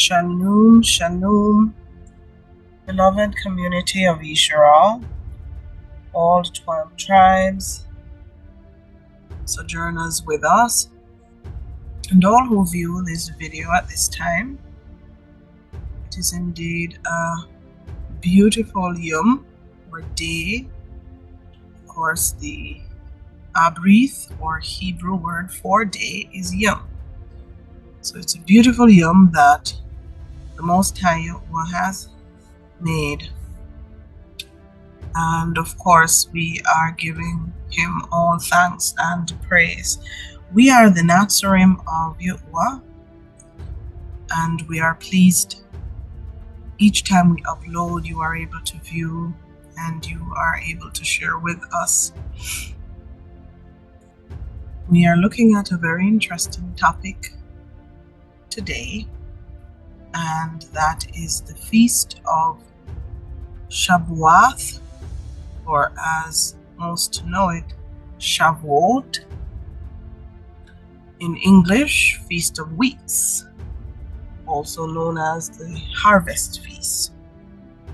Shalom, Shalom, beloved community of Israel, all 12 tribes, sojourners with us, and all who view this video at this time. It is indeed a beautiful Yom or day. Of course, the Abrith or Hebrew word for day is Yom. So it's a beautiful Yom that the Most High has made. And of course, we are giving him all thanks and praise. We are the Nazarene of Yahuwah, and we are pleased each time we upload, you are able to view and you are able to share with us. We are looking at a very interesting topic today, and that is the feast of Shabuath, or as most know it, Shavuot. In English, Feast of Weeks, also known as the Harvest Feast,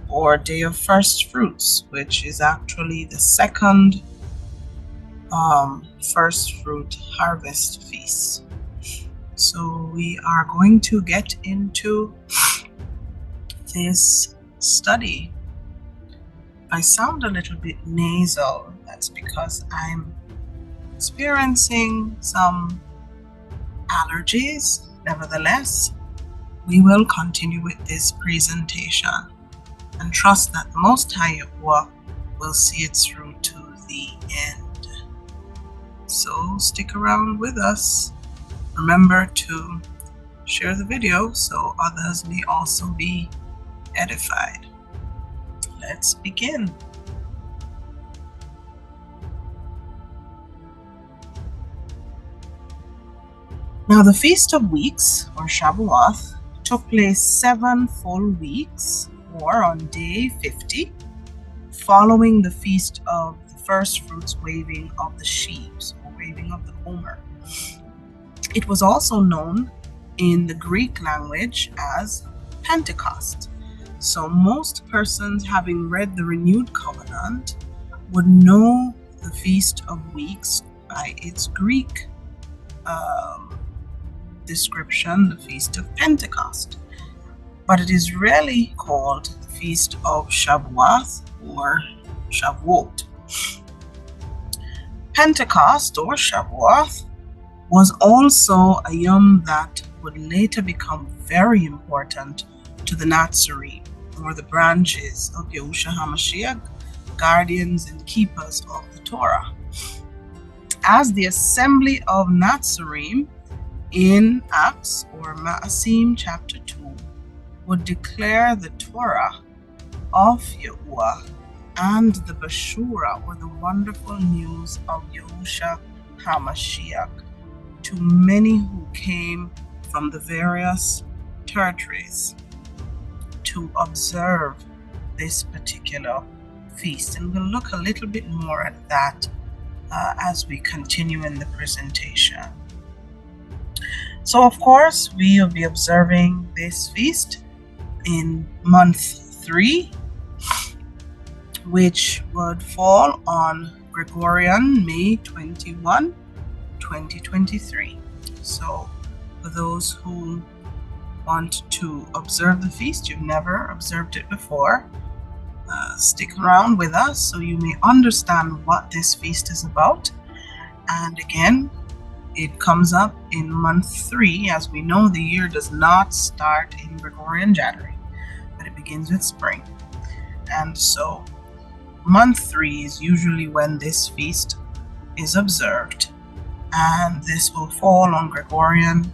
or Day of First Fruits, which is actually the second first fruit harvest feast. So we are going to get into this study. I sound a little bit nasal. That's because I'm experiencing some allergies. Nevertheless, we will continue with this presentation and trust that the Most High will see it through to the end. So stick around with us. Remember to share the video so others may also be edified. Let's begin. Now, the Feast of Weeks, or Shabuath, took place 7 full weeks, or on day 50, following the Feast of the First Fruits waving of the sheaves, or waving of the Homer. It was also known in the Greek language as Pentecost. So most persons having read the Renewed Covenant would know the Feast of Weeks by its Greek description, the Feast of Pentecost. But it is really called the Feast of Shabuath or Shavuot. Pentecost or Shabuath was also a Yom that would later become very important to the Nazarene, or the branches of Yahushua HaMashiach, guardians and keepers of the Torah. As the assembly of Nazarene in Acts or Ma'asim chapter 2 would declare the Torah of Yahuwah and the Bashura, or the wonderful news of Yahushua HaMashiach, to many who came from the various territories to observe this particular feast. And we'll look a little bit more at that as we continue in the presentation. So, of course, we will be observing this feast in month 3, which would fall on Gregorian May 21, 2023. So, for those who want to observe the feast, you've never observed it before, stick around with us so you may understand what this feast is about. And again, it comes up in month 3. As we know, the year does not start in Gregorian January, but it begins with spring. And so month 3 is usually when this feast is observed. And this will fall on Gregorian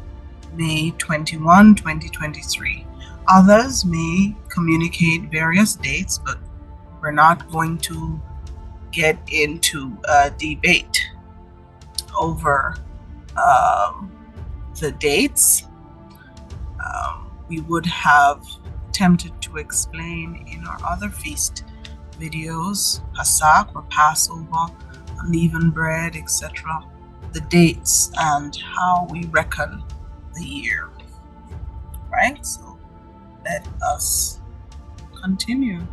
May 21, 2023. Others may communicate various dates, but we're not going to get into a debate over the dates. We would have attempted to explain in our other feast videos, Pesach or Passover, unleavened bread, etc., the dates and how we reckon the year. Right? So Let us continue.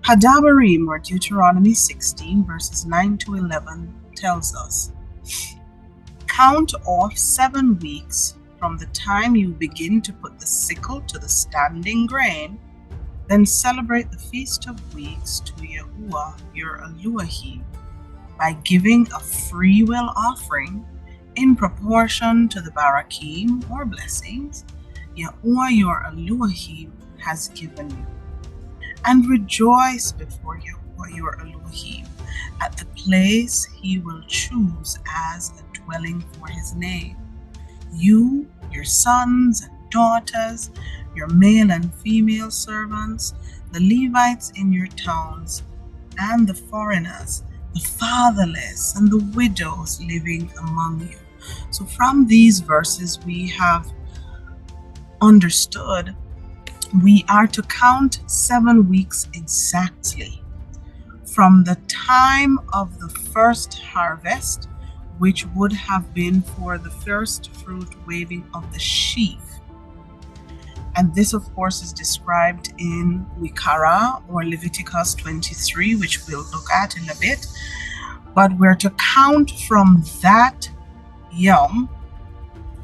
Hadabarim, or Deuteronomy 16, verses 9 to 11, tells us, count off 7 weeks from the time you begin to put the sickle to the standing grain, then celebrate the Feast of Weeks to Yahuwah your Elohim by giving a free will offering in proportion to the barakim or blessings Yahuwah your Elohim has given you. And rejoice before Yahuwah your Elohim at the place he will choose as a dwelling for his name. You, your sons and daughters, your male and female servants, the Levites in your towns, and the foreigners, the fatherless, and the widows living among you. So from these verses we have understood we are to count 7 weeks exactly from the time of the first harvest, which would have been for the first fruit waving of the sheaf. And this, of course, is described in Wikara or Leviticus 23, which we'll look at in a bit. But we're to count from that Yom,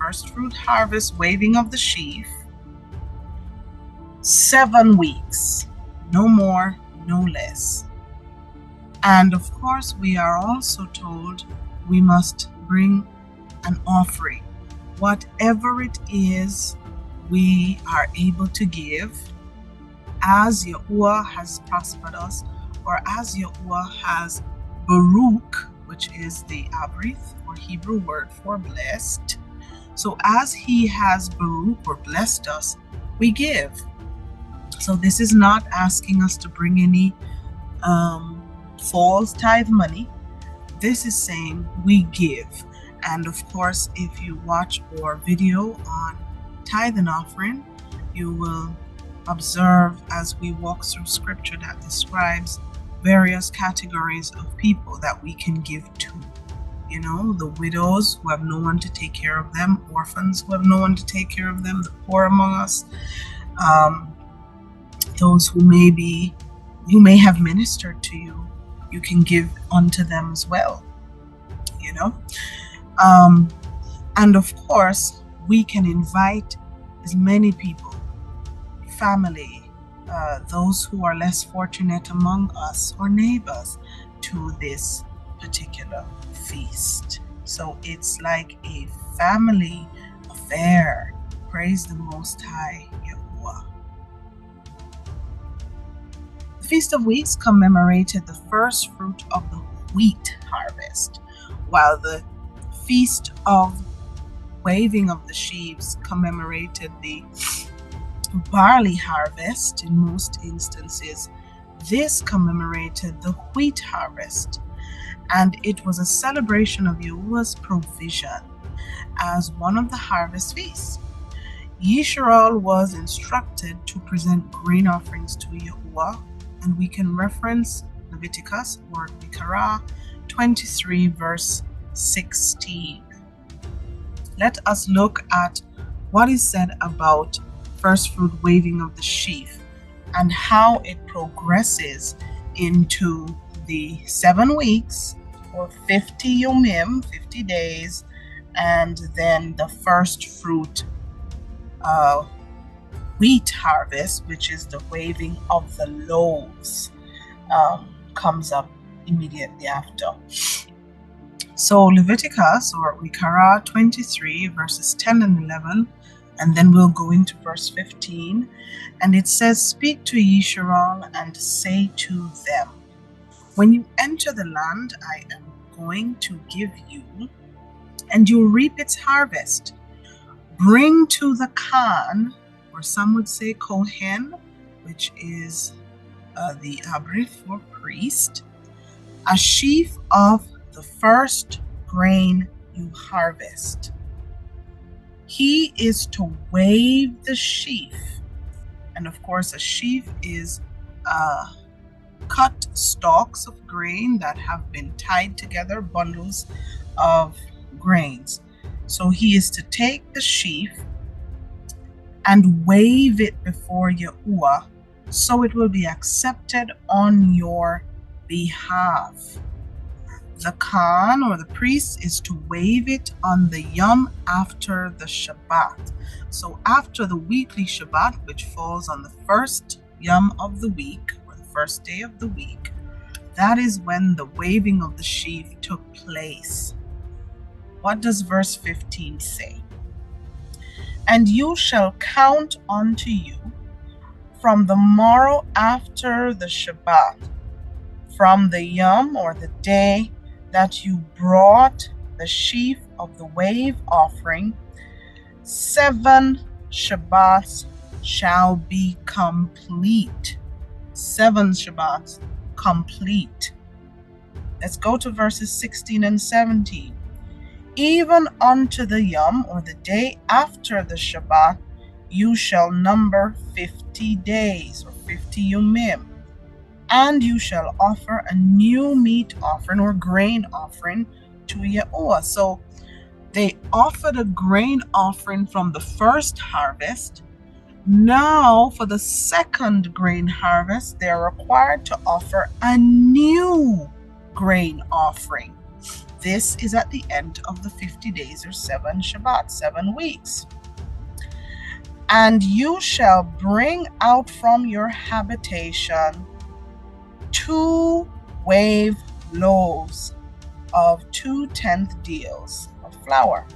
first fruit harvest, waving of the sheaf, 7 weeks, no more, no less. And of course, we are also told we must bring an offering, whatever it is we are able to give, as Yahuwah has prospered us, or as Yahuwah has Baruch, which is the Abrith or Hebrew word for blessed. So as he has Baruch or blessed us, we give. So this is not asking us to bring any false tithe money. This is saying we give. And of course, if you watch our video on tithe and offering, you will observe as we walk through scripture that describes various categories of people that we can give to. You know, the widows who have no one to take care of them, orphans who have no one to take care of them, the poor among us, those who may have ministered to you, you can give unto them as well, you know. And of course, we can invite as many people, family, those who are less fortunate among us, or neighbors, to this particular feast. So it's like a family affair. Praise the Most High Yahuwah. The Feast of Weeks commemorated the first fruit of the wheat harvest, while the Feast of Waving of the Sheaves commemorated the barley harvest in most instances. This commemorated the wheat harvest, and it was a celebration of Yahuwah's provision as one of the harvest feasts. Yisrael was instructed to present grain offerings to Yahuwah, and we can reference Leviticus or Wikara 23 verse 16. Let us look at what is said about first fruit waving of the sheaf and how it progresses into the 7 weeks or 50 yomim, 50 days, and then the first fruit wheat harvest, which is the waving of the loaves, comes up immediately after. So Leviticus or Wikara 23 verses 10 and 11, and then we'll go into verse 15, and it says, "Speak to Yisrael and say to them, when you enter the land I am going to give you, and you reap its harvest, bring to the Khan," or some would say Kohen, which is the Abrith for priest, "a sheaf of the first grain you harvest. He is to wave the sheaf." And of course, a sheaf is cut stalks of grain that have been tied together, bundles of grains. So he is to take the sheaf and wave it before Yahuwah, so it will be accepted on your behalf. The Khan or the priest is to wave it on the Yom after the Shabbat. So after the weekly Shabbat, which falls on the first Yom of the week, or the first day of the week, that is when the waving of the sheaf took place. What does verse 15 say? And you shall count unto you from the morrow after the Shabbat, from the Yom or the day that you brought the sheaf of the wave offering, 7 Shabbats shall be complete. 7 Shabbats complete. Let's go to verses 16 and 17. Even unto the Yom, or the day after the Shabbat, you shall number 50 days, or 50 Yomim. And you shall offer a new meat offering or grain offering to Yahuwah. So they offered a grain offering from the first harvest. Now for the second grain harvest, they are required to offer a new grain offering. This is at the end of the 50 days or 7 Shabbat, 7 weeks. And you shall bring out from your habitation 2 wave loaves of 2/10 deals of flour.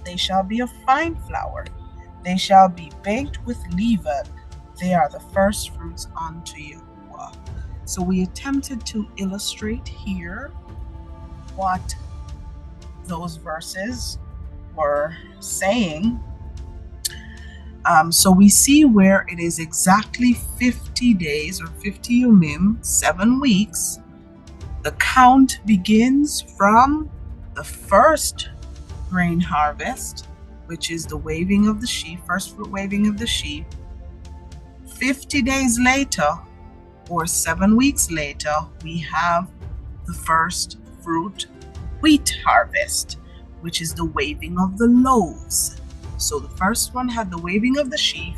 They shall be of fine flour. They shall be baked with leaven. They are the first fruits unto Yahuwah. So we attempted to illustrate here what those verses were saying. So we see where it is exactly 50 days or 50 Yomim, 7 weeks. The count begins from the first grain harvest, which is the waving of the sheaf, first fruit waving of the sheaf. 50 days later, or 7 weeks later, we have the first fruit wheat harvest, which is the waving of the loaves. So the first one had the waving of the sheaf.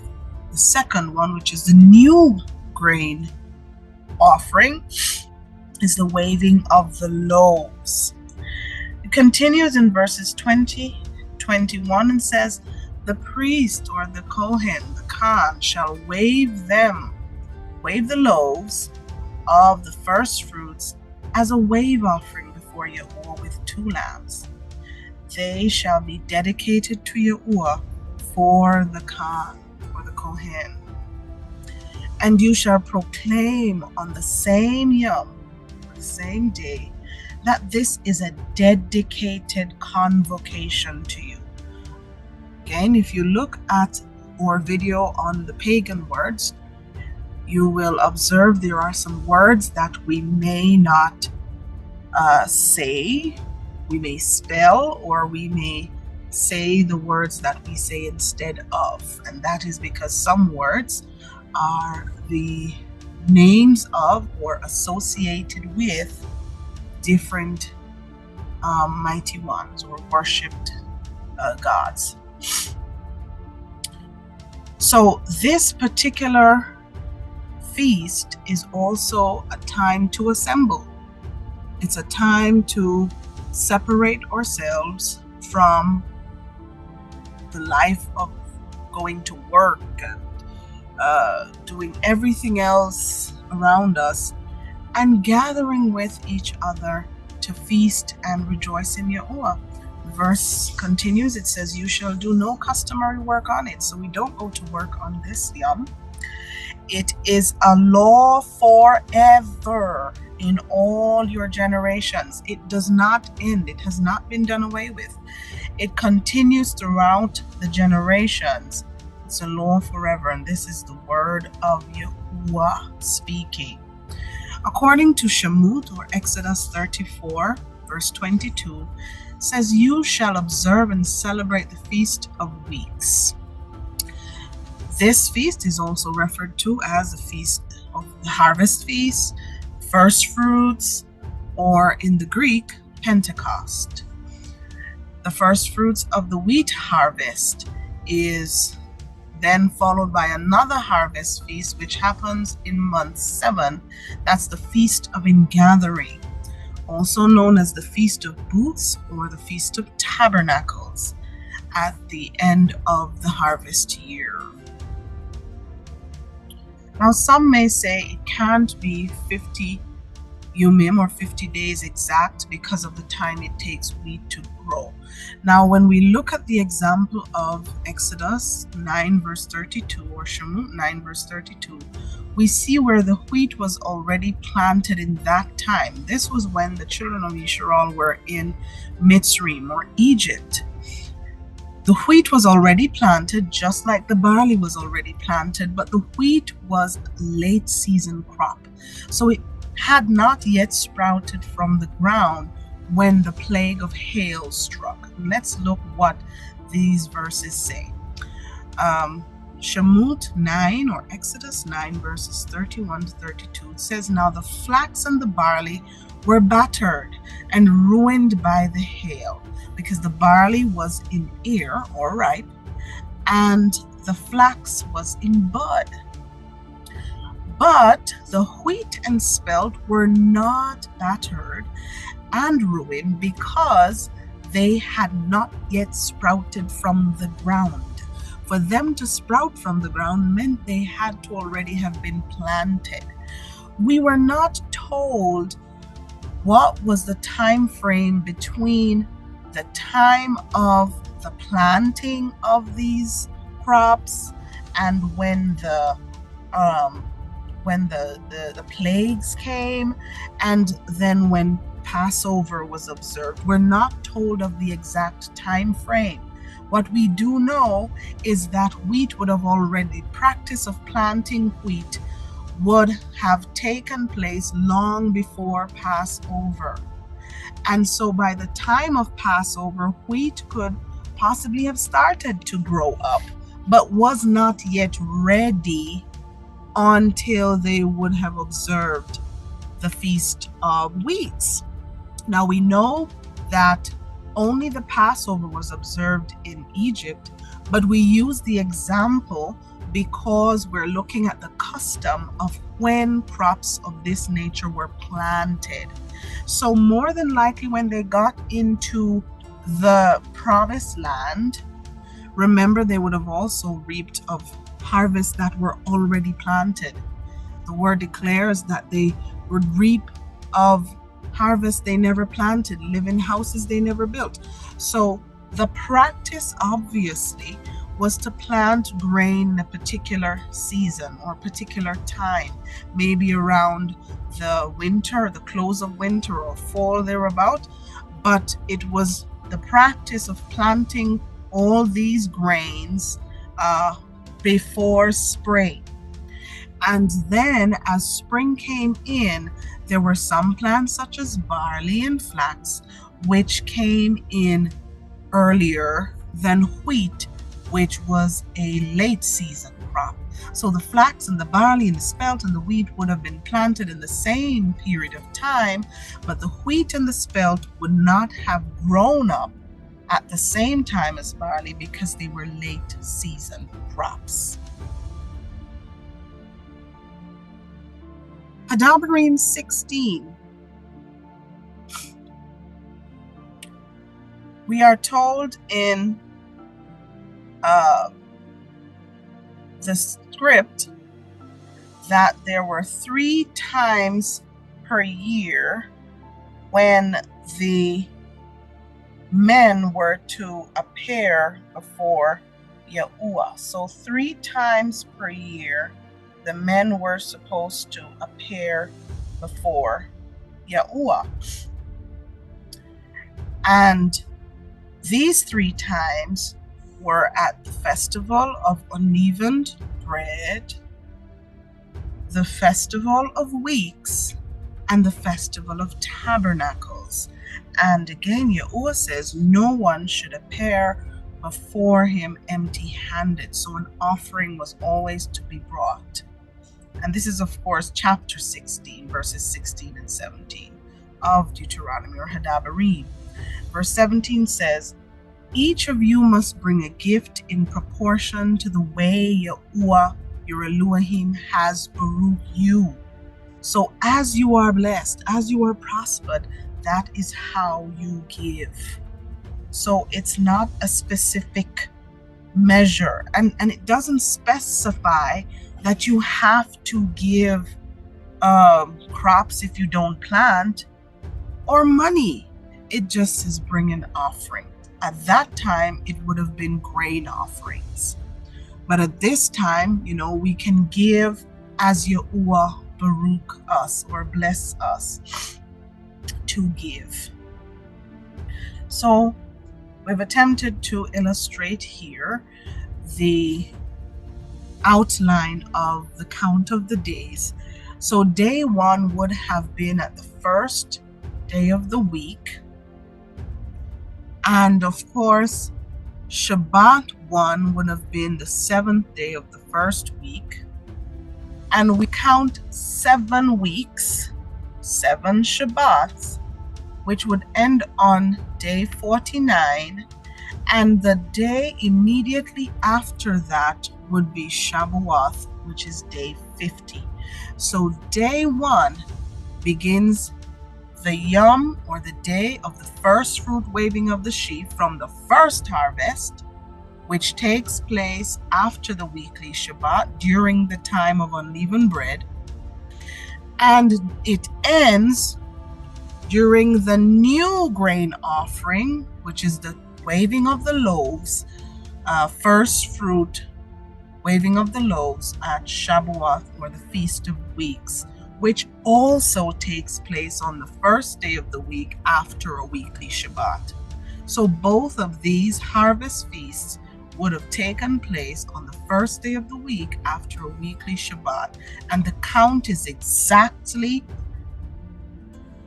The second one, which is the new grain offering, is the waving of the loaves. It continues in verses 20, 21 and says, the priest or the Kohen, the Khan, shall wave the loaves of the first fruits as a wave offering before Yahuwah with 2 lambs. They shall be dedicated to Yahuwah for the Khan or the Kohen. And you shall proclaim on the same Yom, the same day, that this is a dedicated convocation to you. Again, if you look at our video on the pagan words, you will observe there are some words that we may not say, we may spell, or we may say the words that we say instead of. And that is because some words are the names of or associated with different mighty ones or worshipped gods. So this particular feast is also a time to assemble. It's a time to separate ourselves from the life of going to work and doing everything else around us, and gathering with each other to feast and rejoice in Yahuwah. The verse continues, it says, you shall do no customary work on it. So we don't go to work on this Yom. It is a law forever in all your generations. It does not end. It has not been done away with. It continues throughout the generations. It's a law forever, and this is the word of Yahuwah speaking. According to Shavuot, or Exodus 34, verse 22, says, you shall observe and celebrate the Feast of Weeks. This feast is also referred to as the Feast of the Harvest Feast, First Fruits, or in the Greek, Pentecost. The first fruits of the wheat harvest is then followed by another harvest feast, which happens in month 7. That's the Feast of Ingathering, also known as the Feast of Booths or the Feast of Tabernacles, at the end of the harvest year. Now, some may say it can't be 50 Yumim or 50 days exact because of the time it takes wheat to grow. Now, when we look at the example of Exodus 9 verse 32 or Shavuot 9 verse 32, we see where the wheat was already planted in that time. This was when the children of Israel were in Mitzrayim or Egypt. The wheat was already planted, just like the barley was already planted, but the wheat was a late season crop. So it had not yet sprouted from the ground when the plague of hail struck. Let's look what these verses say. Shavuot 9 or Exodus 9 verses 31 to 32, it says, "Now the flax and the barley were battered and ruined by the hail, because the barley was in ear or ripe, and the flax was in bud. But the wheat and spelt were not battered and ruined, because they had not yet sprouted from the ground." For them to sprout from the ground meant they had to already have been planted. We were not told what was the time frame between the time of the planting of these crops and when the plagues came, and then when Passover was observed. We're not told of the exact time frame. What we do know is that wheat would have already, practice of planting wheat would have taken place long before Passover. And so by the time of Passover, wheat could possibly have started to grow up, but was not yet ready until they would have observed the Feast of Weeks. Now we know that only the Passover was observed in Egypt, but we use the example because we're looking at the custom of when crops of this nature were planted. So more than likely when they got into the promised land, remember they would have also reaped of harvests that were already planted. The word declares that they would reap of harvest they never planted, live in houses they never built. So the practice obviously was to plant grain in a particular season or particular time, maybe around the winter, the close of winter or fall thereabout. But it was the practice of planting all these grains before spring. And then as spring came in, there were some plants such as barley and flax, which came in earlier than wheat, which was a late season crop. So the flax and the barley and the spelt and the wheat would have been planted in the same period of time, but the wheat and the spelt would not have grown up at the same time as barley because they were late season crops. Hadabarim 16. We are told in the script that there were 3 times per year when the men were to appear before Yahuwah. So 3 times per year the men were supposed to appear before Yahuwah. And these 3 times were at the festival of unleavened bread, the festival of weeks, and the festival of tabernacles. And again, Yahuwah says no one should appear before him empty-handed. So an offering was always to be brought. And this is, of course, chapter 16, verses 16 and 17 of Deuteronomy or Hadabarim. Verse 17 says, each of you must bring a gift in proportion to the way Yahuwah, your Elohim, has baruch you. So as you are blessed, as you are prospered, that is how you give. So it's not a specific measure, and it doesn't specify that you have to give crops if you don't plant, or money. It just is bring an offering. At that time, it would have been grain offerings. But at this time, we can give as Yahuwah baruch us or bless us to give. So we've attempted to illustrate here the outline of the count of the days. So day 1 would have been at the first day of the week. And of course, Shabbat 1 would have been the 7th day of the first week. And we count 7 weeks, 7 Shabbats, which would end on day 49. And the day immediately after that would be Shabuath, which is day 50. So day 1 begins the Yom, or the day of the first fruit waving of the sheaf from the first harvest, which takes place after the weekly Shabbat during the time of unleavened bread. And it ends during the new grain offering, which is the waving of the loaves, first fruit waving of the loaves at Shabuath, or the Feast of Weeks, which also takes place on the first day of the week after a weekly Shabbat. So both of these harvest feasts would have taken place on the first day of the week after a weekly Shabbat, and the count is exactly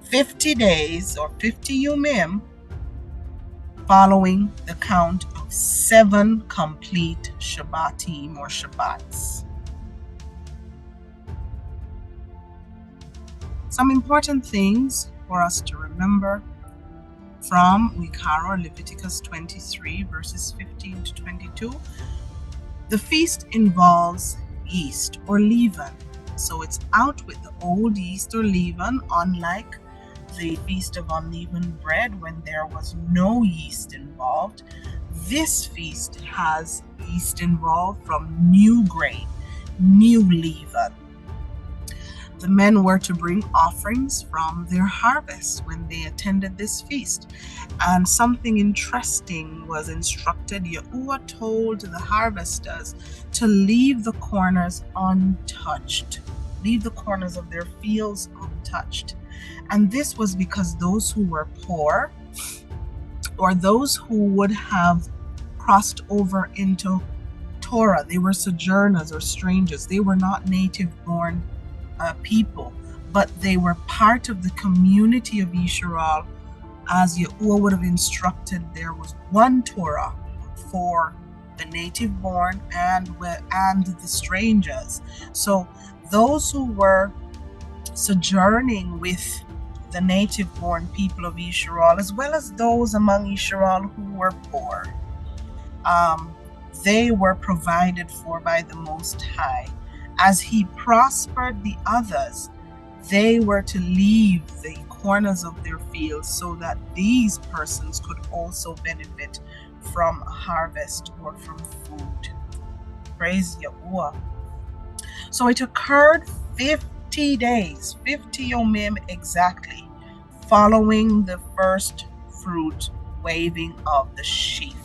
50 days or 50 Yomim following the count of 7 complete Shabbatim or Shabbats. Some important things for us to remember from Wikara, Leviticus 23 verses 15 to 22. The feast involves yeast or leaven. So it's out with the old yeast or leaven, unlike the Feast of Unleavened Bread when there was no yeast involved. This feast has yeast involved from new grain, new leaven. The men were to bring offerings from their harvest when they attended this feast. And something interesting was instructed. Yahuwah told the harvesters to leave the corners untouched, leave the corners of their fields untouched. And this was because those who were poor, or those who would have crossed over into Torah, they were sojourners or strangers. They were not native-born people, but they were part of the community of Yisrael. As Yahuwah would have instructed, there was one Torah for the native-born and the strangers. So those who were sojourning with the native-born people of Yisrael, as well as those among Yisrael who were poor, they were provided for by the Most High. As He prospered the others, they were to leave the corners of their fields so that these persons could also benefit from a harvest or from food. Praise Yahuwah. So it occurred 50 days, 50 Yomim exactly, following the first fruit waving of the sheaf.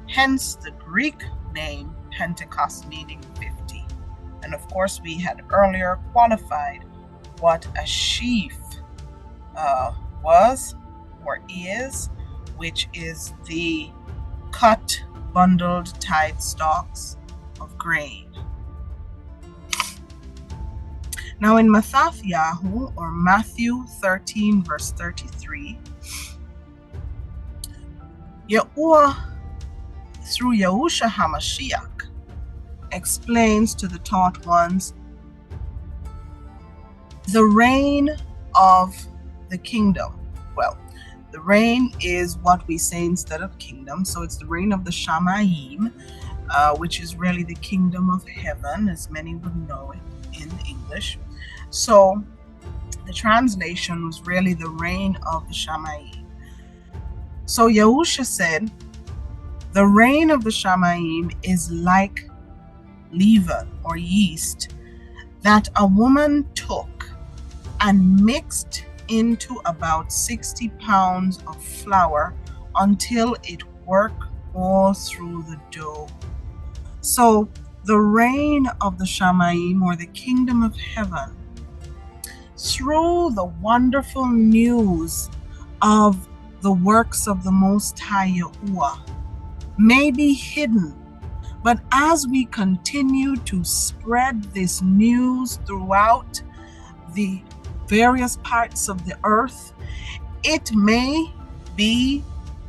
Hence the Greek name Pentecost, meaning 50. And of course, we had earlier qualified what a sheaf was or is, which is the cut, bundled, tied stalks of grain. Now in Mathatyahu, or Matthew 13 verse 33, Yahuwah, through Yahusha HaMashiach, explains to the taught ones the reign of the kingdom. Well, The reign is what we say instead of kingdom. So it's the reign of the Shamayim, which is really the kingdom of heaven, as many would know it in English. So the translation was really the reign of the Shamayim. So Yahusha said, the reign of the Shamayim is like leaven or yeast that a woman took and mixed into about 60 pounds of flour until it worked all through the dough. So the reign of the Shamayim, or the kingdom of heaven, through the wonderful news of the works of the Most High Yahuwah, may be hidden. But as we continue to spread this news throughout the various parts of the earth, it may be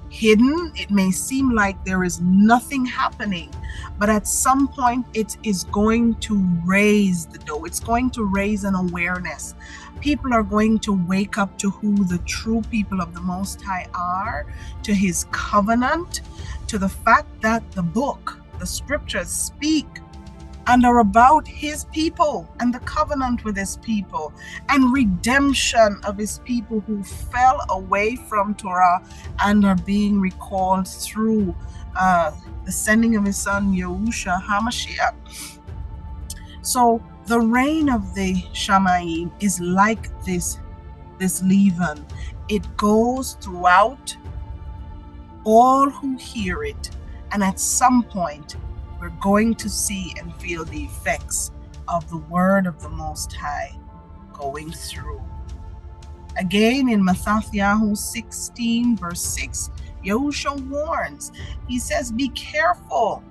hidden. It may seem like there is nothing happening, but at some point it is going to raise the dough. It's going to raise an awareness. People are going to wake up to who the true people of the Most High are, to his covenant, to the fact that the book, the scriptures speak and are about his people and the covenant with his people and redemption of his people who fell away from Torah and are being recalled through the sending of his son Yahusha HaMashiach. So the reign of the Shamayim is like this leaven. It goes throughout all who hear it, and at some point we're going to see and feel the effects of the word of the Most High going through. Again, in Matthew 16, verse 6, Yahusha warns. He says, be careful.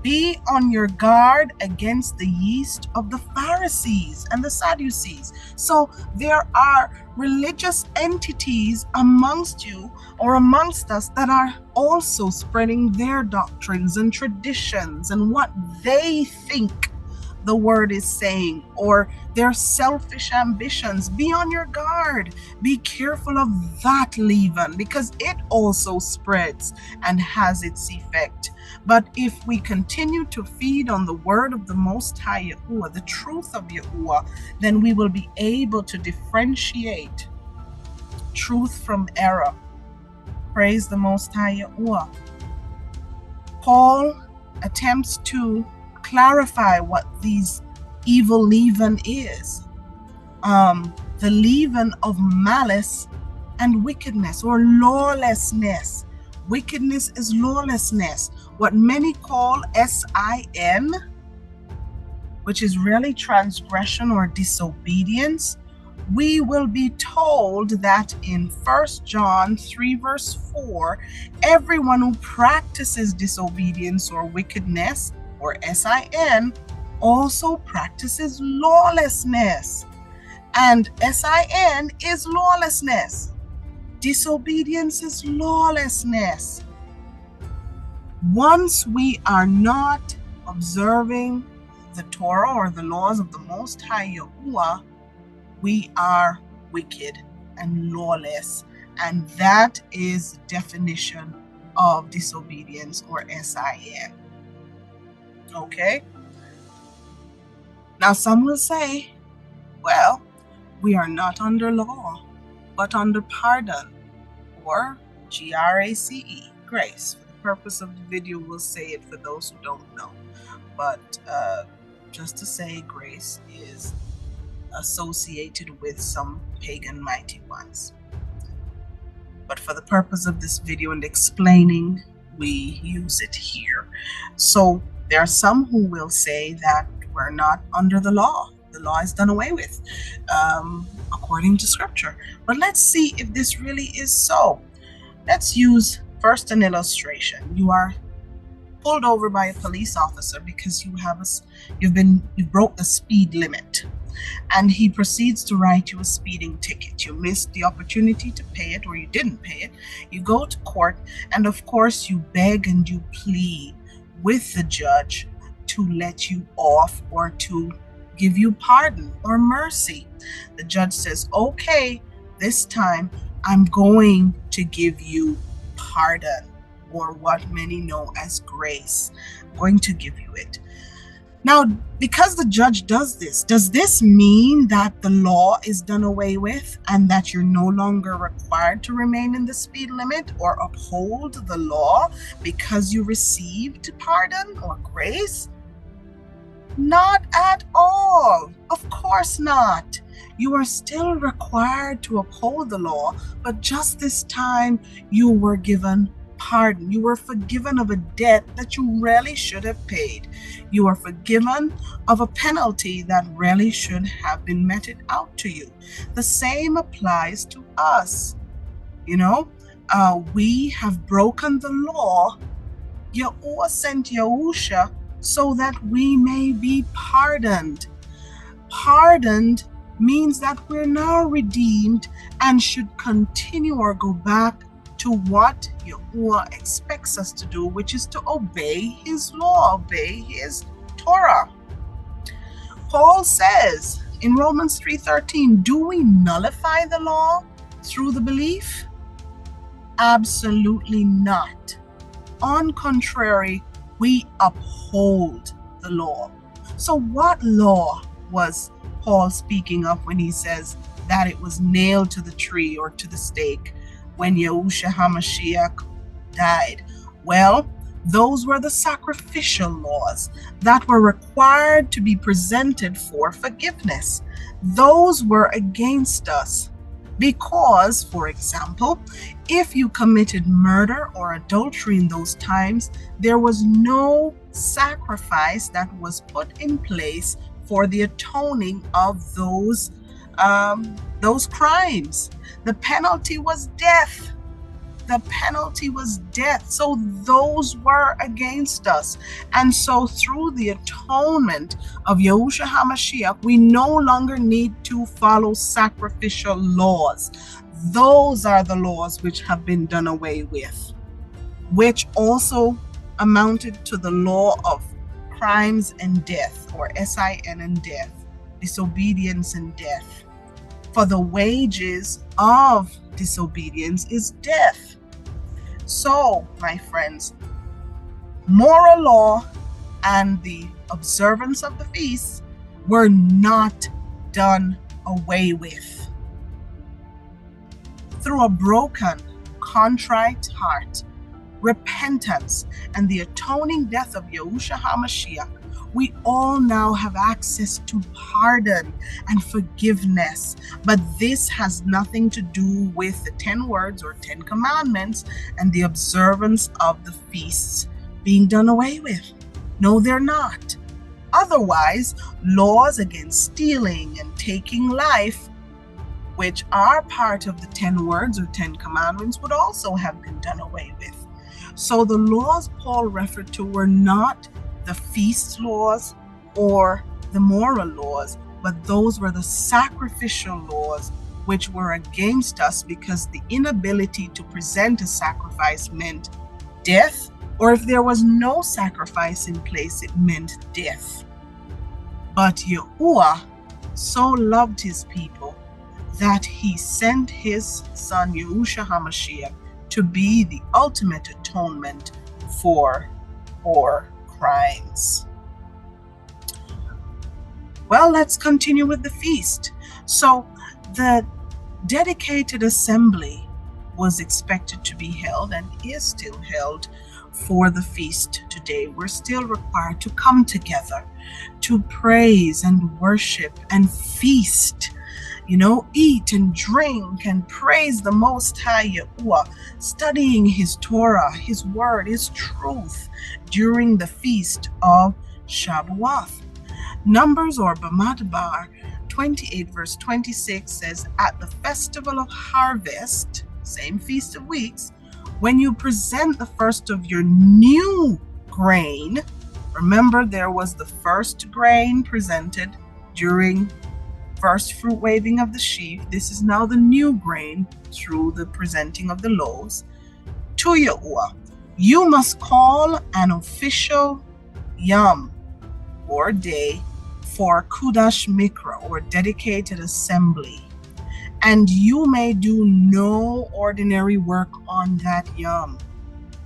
Be on your guard against the yeast of the Pharisees and the Sadducees. So there are religious entities amongst you or amongst us that are also spreading their doctrines and traditions and what they think the word is saying, or their selfish ambitions. Be on your guard. Be careful of that leaven, because it also spreads and has its effect. But if we continue to feed on the word of the Most High Yahuwah, the truth of Yahuwah, then we will be able to differentiate truth from error. Praise the Most High Yahuwah. Paul attempts to clarify what these evil leaven is. The leaven of malice and wickedness, or lawlessness. Wickedness is lawlessness. What many call sin, which is really transgression or disobedience. We will be told that in 1 John 3 verse 4, everyone who practices disobedience or wickedness, or sin, also practices lawlessness. And sin is lawlessness. Disobedience is lawlessness. Once we are not observing the Torah or the laws of the Most High Yahuwah, we are wicked and lawless. And that is the definition of disobedience, or sin. Okay? Now some will say, well, we are not under law, but under pardon, or grace. Grace. For the purpose of the video, we'll say it for those who don't know. But just to say, grace is associated with some pagan mighty ones. But for the purpose of this video and explaining, we use it here. So there are some who will say that we're not under the law. The law is done away with, according to scripture. But let's see if this really is so. Let's use first an illustration. You are pulled over by a police officer because you broke the speed limit, and he proceeds to write you a speeding ticket. You missed the opportunity to pay it, or you didn't pay it. You go to court, and of course you beg and you plead with the judge to let you off, or to give you pardon or mercy. The judge says, okay, this time I'm going to give you pardon, or what many know as grace. I'm going to give you it. Now, because the judge does this mean that the law is done away with and that you're no longer required to remain in the speed limit or uphold the law because you received pardon or grace? Not at all. Of course not. You are still required to uphold the law, but just this time you were given pardon. You were forgiven of a debt that you really should have paid. You are forgiven of a penalty that really should have been meted out to you. The same applies to us. We have broken the law. Yahuwah sent Yahusha so that we may be pardoned. Pardoned means that we're now redeemed and should continue or go back to what Yahuwah expects us to do, which is to obey his law, obey his Torah. Paul says in Romans 3:13, do we nullify the law through the belief? Absolutely not. On contrary, we uphold the law. So what law was Paul speaking of when he says that it was nailed to the tree or to the stake when Yahushua HaMashiach died? Well, those were the sacrificial laws that were required to be presented for forgiveness. Those were against us because, for example, if you committed murder or adultery in those times, there was no sacrifice that was put in place for the atoning of those crimes. The penalty was death. The penalty was death. So those were against us. And so through the atonement of Yahushua HaMashiach, we no longer need to follow sacrificial laws. Those are the laws which have been done away with, which also amounted to the law of crimes and death, or sin and death, disobedience and death. For the wages of disobedience is death. So, my friends, moral law and the observance of the feasts were not done away with. Through a broken, contrite heart, repentance, and the atoning death of Yahushua HaMashiach, we all now have access to pardon and forgiveness. But this has nothing to do with the 10 words or 10 commandments and the observance of the feasts being done away with. No, they're not. Otherwise, laws against stealing and taking life, which are part of the 10 words or 10 commandments, would also have been done away with. So the laws Paul referred to were not the feast laws or the moral laws, but those were the sacrificial laws which were against us because the inability to present a sacrifice meant death, or if there was no sacrifice in place, it meant death. But Yahuwah so loved his people that he sent his son Yahushua HaMashiach to be the ultimate atonement for crimes. Well, let's continue with the feast. So the dedicated assembly was expected to be held and is still held for the feast today. We're still required to come together to praise and worship and feast, eat and drink and praise the Most High Yahuwah, studying his Torah, his word, his truth during the feast of Shabuath. Numbers, or Bamidbar 28 verse 26 says, at the festival of harvest, same feast of weeks, when you present the first of your new grain, remember there was the first grain presented during first fruit waving of the sheaf. This is now the new grain through the presenting of the loaves to Yahuwah. You must call an official yom or day for Kudash Mikra, or dedicated assembly. And you may do no ordinary work on that yom.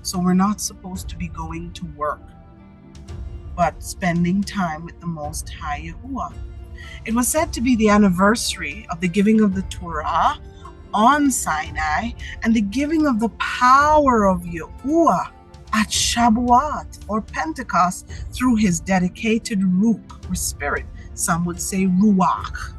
So we're not supposed to be going to work, but spending time with the Most High Yahuwah. It was said to be the anniversary of the giving of the Torah on Sinai and the giving of the power of Yahuwah at Shabuath or Pentecost through his dedicated Ruach or spirit. Some would say Ruach.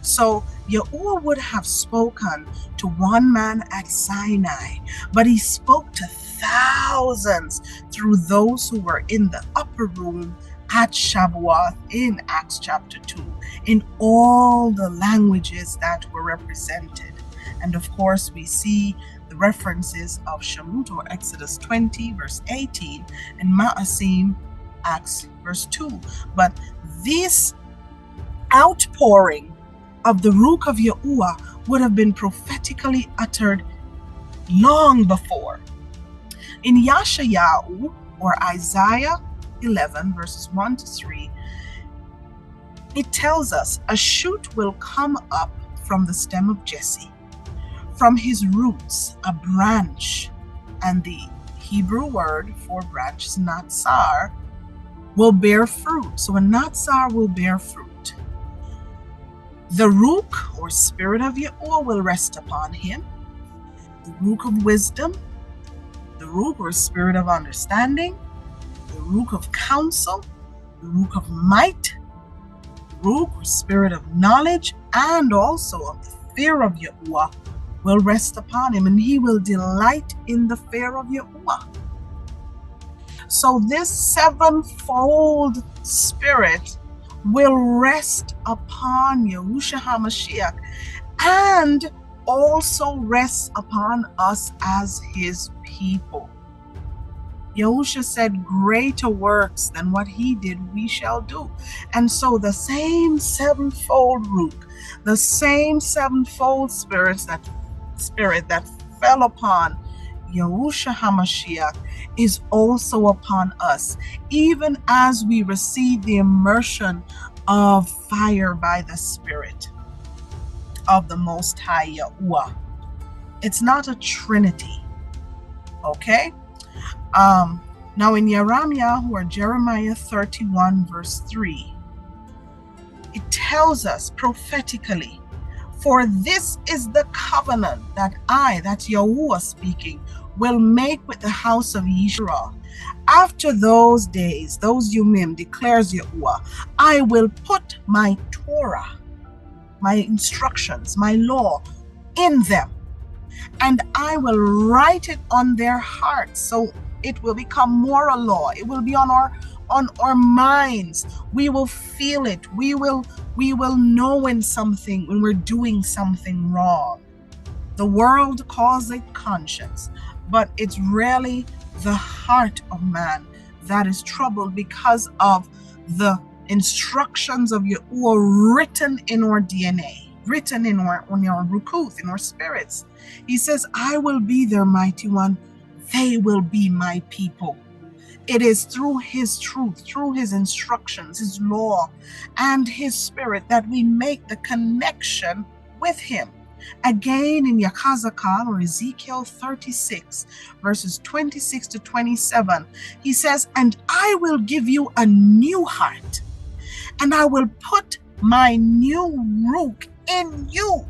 So Yahuwah would have spoken to one man at Sinai, but he spoke to thousands through those who were in the upper room at Shabuath in Acts chapter 2, in all the languages that were represented. And of course, we see the references of Shavuot or Exodus 20, verse 18, and Ma'asim, Acts, verse 2. But this outpouring of the Ruach of Yahuwah would have been prophetically uttered long before. In Yashayahu or Isaiah 11 verses 1 to 3, it tells us a shoot will come up from the stem of Jesse, from his roots a branch, and the Hebrew word for branch is natsar, will bear fruit. So a natsar will bear fruit. The Ruach or spirit of Yahuwah will rest upon him, the Ruach of wisdom, the Ruach or spirit of understanding, the Ruach of counsel, the Ruach of might, Ruach or spirit of knowledge, and also of the fear of Yahuwah will rest upon him, and he will delight in the fear of Yahuwah. So this sevenfold spirit will rest upon Yahushua HaMashiach and also rest upon us as his people. Yahushua said, greater works than what he did we shall do. And so the same sevenfold Ruach, the same sevenfold spirit that fell upon Yahushua HaMashiach is also upon us, even as we receive the immersion of fire by the Spirit of the Most High Yahuwah. It's not a trinity, okay? Now in Yeremiah or Jeremiah 31 verse 3, it tells us prophetically, for this is the covenant that that's Yahuwah speaking, will make with the house of Israel. After those days, those Yumim, declares Yahuwah, I will put my Torah, my instructions, my law in them, and I will write it on their hearts. So it will become more a law. It will be on our minds. We will feel it. We will know when we're doing something wrong. The world calls it conscience, but it's really the heart of man that is troubled because of the instructions of Yahuwah written in our DNA, written in our rukuth, in our spirits. He says, I will be their mighty one. They will be my people. It is through his truth, through his instructions, his law, and his spirit that we make the connection with him. Again in Yakazakal or Ezekiel 36, verses 26 to 27, he says, and I will give you a new heart, and I will put my new Ruach in you.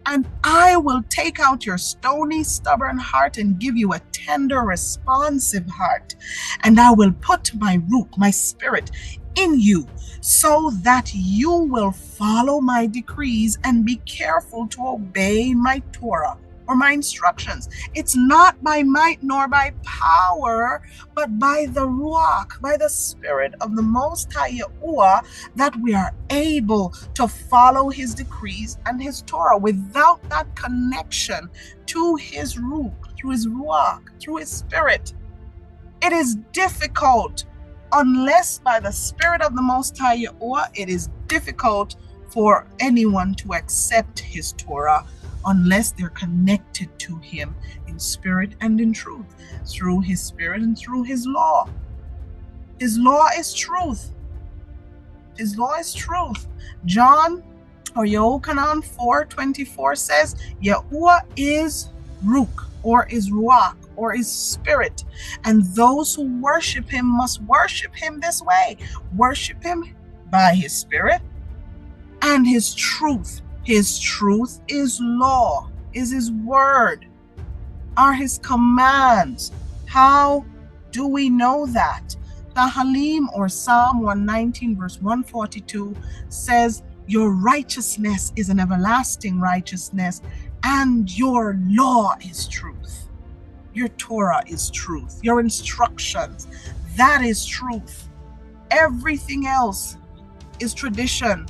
And I will take out your stony, stubborn heart and give you a tender, responsive heart. And I will put my Ruach, my spirit, in you, so that you will follow my decrees and be careful to obey my Torah or my instructions. It's not by might nor by power, but by the Ruach, by the Spirit of the Most High Yahuwah, that we are able to follow his decrees and his Torah. Without that connection to his Ruach, through his Ruach, through his Spirit, it is difficult. Unless by the Spirit of the Most High Yahuwah, it is difficult for anyone to accept his Torah unless they're connected to him in spirit and in truth, through his spirit and through his law. His law is truth. His law is truth. John Or Yochanan 4:24 says, Yahuwah is Ruach, or is Ruach, or is spirit. And those who worship him must worship him this way. Worship him by his spirit and his truth. His truth is law, is his word, are his commands. How do we know that? Tahalim, or Psalm 119 verse 142 says, your righteousness is an everlasting righteousness, and your law is truth. Your Torah is truth. Your instructions, that is truth. Everything else is tradition,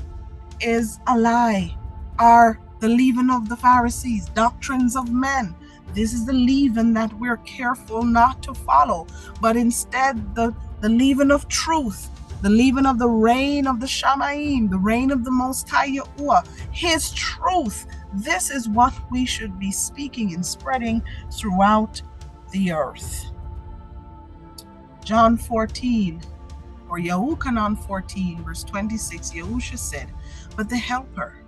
is a lie, are the leaven of the Pharisees, doctrines of men. This is the leaven that we're careful not to follow, but instead the leaven of truth, the leaven of the reign of the Shamayim, the reign of the Most High Yahuwah, his truth. This is what we should be speaking and spreading throughout the earth. John 14, or Yochanan 14, verse 26, Yahusha said, but the Helper,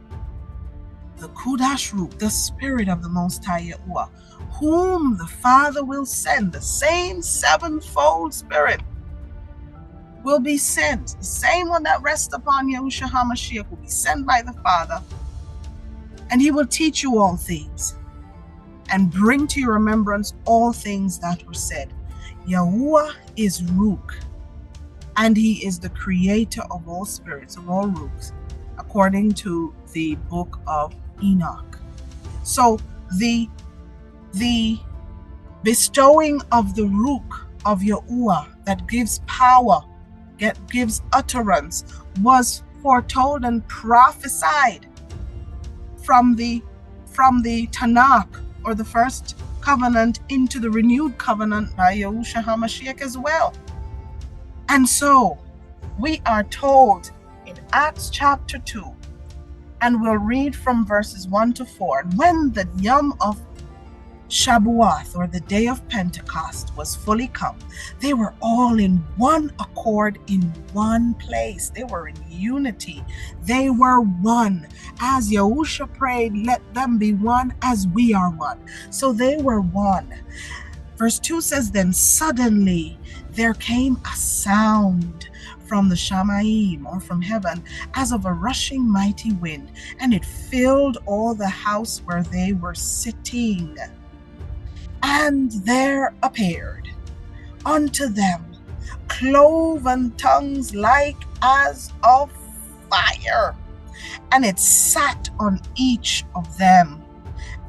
the Kudash Ruach, the Spirit of the Most High Yahuwah, whom the Father will send, the same sevenfold Spirit will be sent. The same one that rests upon Yahushua HaMashiach will be sent by the Father, and he will teach you all things and bring to your remembrance all things that were said. Yahuwah is Ruach, and he is the creator of all spirits, of all Ruachs, according to the book of Enoch. So the bestowing of the Ruach of Yahuwah that gives power, that gives utterance, was foretold and prophesied from the Tanakh, or the first covenant, into the renewed covenant by Yahushua HaMashiach as well. And so we are told in Acts chapter 2, and we'll read from verses 1 to 4. And when the Yom of Shabuath, or the day of Pentecost, was fully come, they were all in one accord in one place. They were in unity. They were one. As Yahusha prayed, let them be one as we are one. So they were one. Verse 2 says, then suddenly there came a sound from the Shamayim, or from heaven, as of a rushing mighty wind, and it filled all the house where they were sitting. And there appeared unto them cloven tongues like as of fire, and it sat on each of them.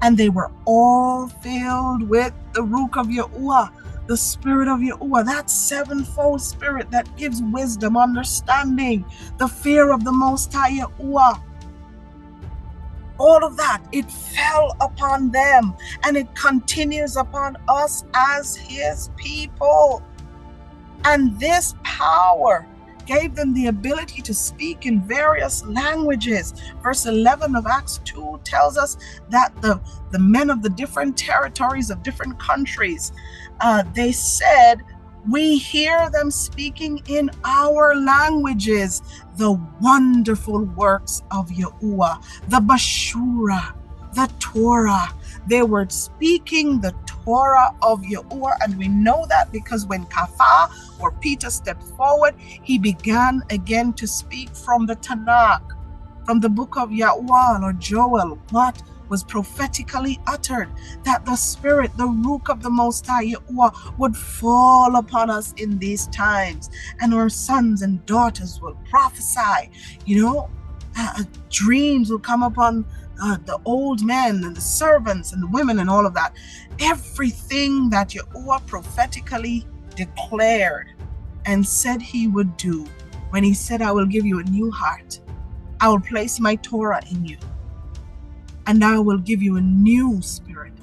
And they were all filled with the Ruach of Yahuwah, the Spirit of Yahuwah, that sevenfold Spirit that gives wisdom, understanding, the fear of the Most High Yahuwah. All of that, it fell upon them, and it continues upon us as his people. And this power gave them the ability to speak in various languages. Verse 11 of Acts 2 tells us that the men of the different territories of different countries, they said, we hear them speaking in our languages the wonderful works of Yahuwah, the Bashura, the Torah. They were speaking the Torah of Yahuwah, and we know that because when Kafah, or Peter, stepped forward, he began again to speak from the Tanakh, from the book of Yahuwah or Joel, what was prophetically uttered, that the Spirit, the Ruach of the Most High Yahuwah, would fall upon us in these times, and our sons and daughters will prophesy. Dreams will come upon the old men and the servants and the women and all of that. Everything that Yahuwah prophetically declared and said he would do, when he said, I will give you a new heart, I will place my Torah in you, and I will give you a new spirit.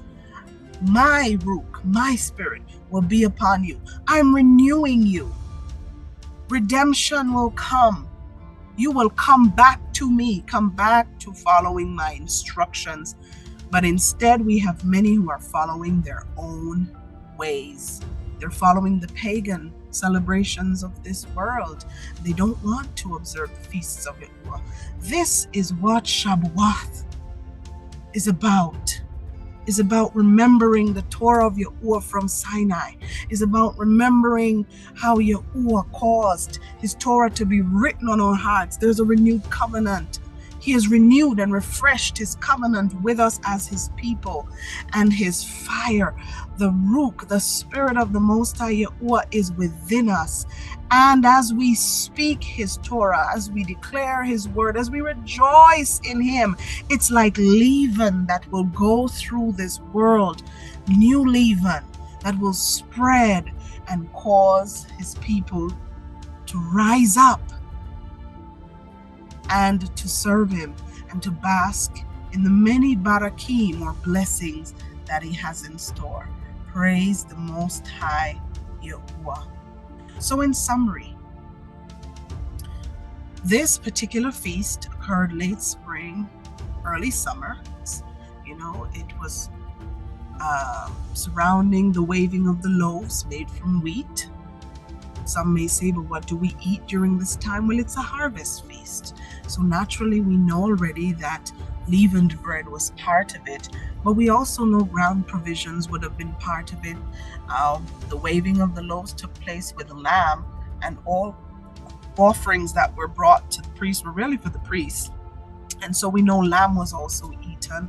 My Ruach, my Spirit will be upon you. I'm renewing you. Redemption will come. You will come back to me, come back to following my instructions. But instead, we have many who are following their own ways. They're following the pagan celebrations of this world. They don't want to observe the feasts of Yahuwah. This is what Shabuath is about. Is about remembering the Torah of Yahuwah from Sinai. Is about remembering how Yahuwah caused his Torah to be written on our hearts. There's a renewed covenant. He has renewed and refreshed his covenant with us as his people. And his fire, the Ruach, the Spirit of the Most High Yahuwah is within us. And as we speak his Torah, as we declare his word, as we rejoice in him, it's like leaven that will go through this world. New leaven that will spread and cause his people to rise up and to serve him and to bask in the many barakim or blessings that he has in store. Praise the Most High Yahuwah. So in summary, this particular feast occurred late spring, early summer. It was surrounding the waving of the loaves made from wheat. Some may say, but what do we eat during this time? Well, it's a harvest feast. So naturally, we know already that leavened bread was part of it, but we also know ground provisions would have been part of it. The waving of the loaves took place with a lamb, and all offerings that were brought to the priest were really for the priest. And so we know lamb was also eaten.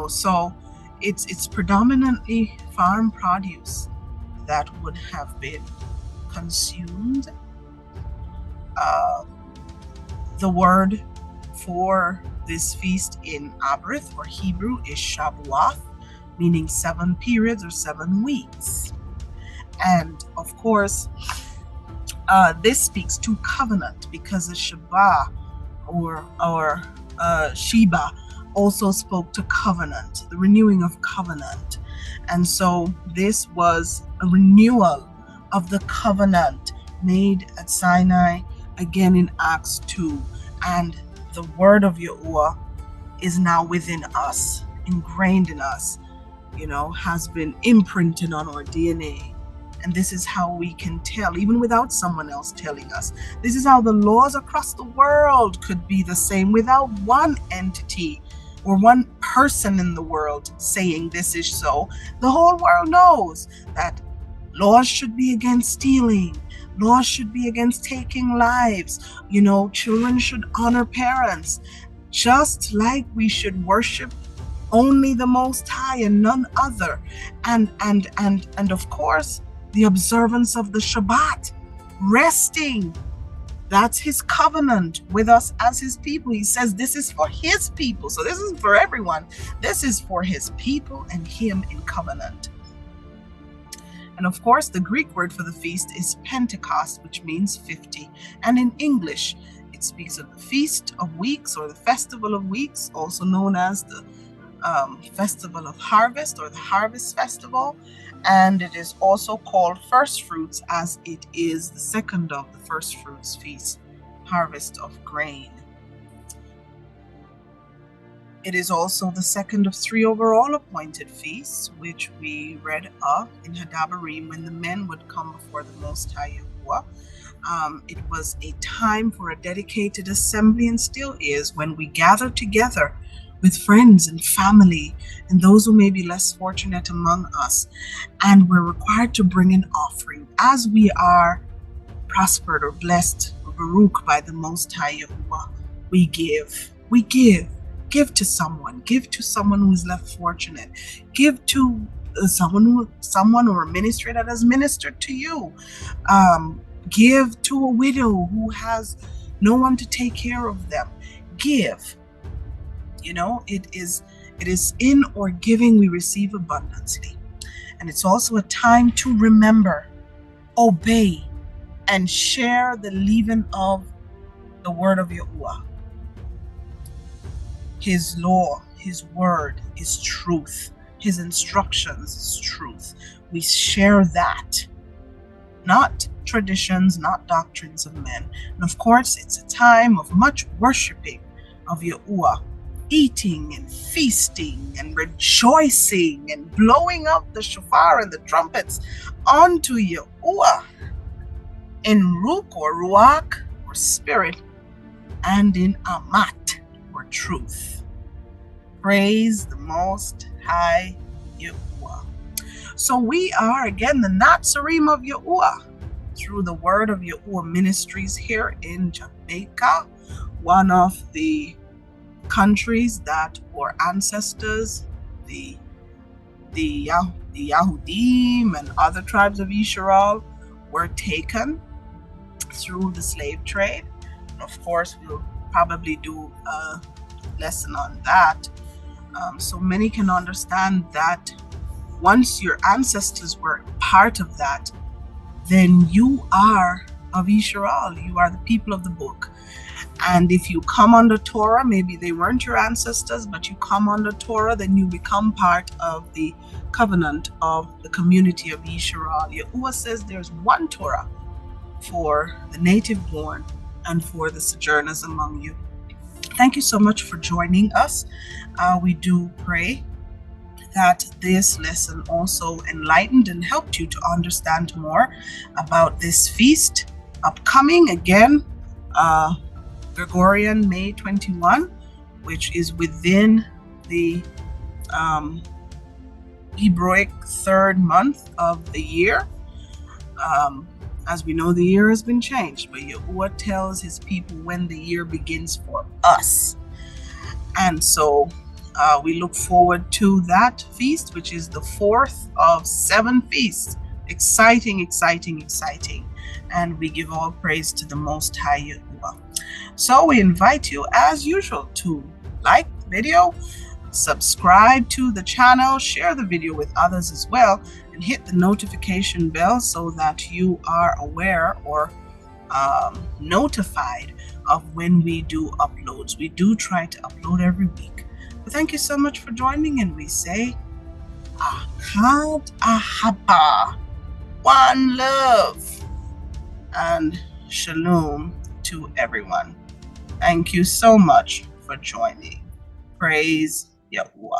So it's predominantly farm produce that would have been consumed. The word for this feast in Abrith or Hebrew is Shabuath, meaning 7 periods or 7 weeks. And of course, this speaks to covenant, because the Shabbat or Sheba also spoke to covenant, the renewing of covenant. And so this was a renewal of the covenant made at Sinai, again in Acts 2. And the word of Yahuwah is now within us, ingrained in us, has been imprinted on our DNA. And this is how we can tell, even without someone else telling us. This is how the laws across the world could be the same without one entity or one person in the world saying this is so. The whole world knows that laws should be against stealing. Laws should be against taking lives. Children should honor parents. Just like we should worship only the Most High and none other. And of course, the observance of the Shabbat, resting. That's his covenant with us as his people. He says this is for his people. So this isn't for everyone. This is for his people and him in covenant. And of course, the Greek word for the feast is Pentecost, which means 50. And in English, it speaks of the Feast of Weeks or the Festival of Weeks, also known as the Festival of Harvest or the Harvest Festival. And it is also called First Fruits, as it is the second of the First Fruits feast, Harvest of Grain. It is also the second of 3 overall appointed feasts, which we read of in Hadabarim, when the men would come before the Most High Yahuwah. It was a time for a dedicated assembly, and still is, when we gather together with friends and family and those who may be less fortunate among us. And we're required to bring an offering. As we are prospered or blessed or Baruch by the Most High Yahuwah, we give. We give. Give to someone. Give to someone who is less fortunate. Give to someone or a ministry that has ministered to you. Give to a widow who has no one to take care of them. Give. It is in our giving we receive abundantly. And it's also a time to remember, obey, and share the leaven of the word of Yahuwah. His law, his word is truth. His instructions is truth. We share that. Not traditions, not doctrines of men. And of course, it's a time of much worshiping of Yahuwah eating and feasting and rejoicing and blowing up the shofar and the trumpets onto Yahuwah in Ruach or Ruach or spirit, and in Amat or truth. Praise the Most High Yahuwah. So we are again the Nazarene of Yahuwah through the Word of Yahuwah Ministries here in Jamaica, one of the countries that our ancestors, the Yahudim and other tribes of Israel, were taken through the slave trade. And of course, we'll probably do a lesson on that, so many can understand that once your ancestors were part of that, then you are of Israel. You are the people of the book. And if you come under Torah, maybe they weren't your ancestors, but you come under Torah, then you become part of the covenant of the community of Israel. Yahuwah says there's one Torah for the native born and for the sojourners among you. Thank you so much for joining us. We do pray that this lesson also enlightened and helped you to understand more about this feast upcoming again, Gregorian May 21, which is within the Hebraic third month of the year. As we know, the year has been changed, but Yahuwah tells his people when the year begins for us. And so we look forward to that feast, which is the fourth of 7 feasts. Exciting, exciting, exciting. And we give all praise to the Most High Yahuwah. So we invite you, as usual, to like the video, subscribe to the channel, share the video with others as well, and hit the notification bell so that you are aware or notified of when we do uploads. We do try to upload every week. But thank you so much for joining, and we say Achad, ahabah, one love, and Shalum to everyone. Thank you so much for joining. Praise Yahuwah.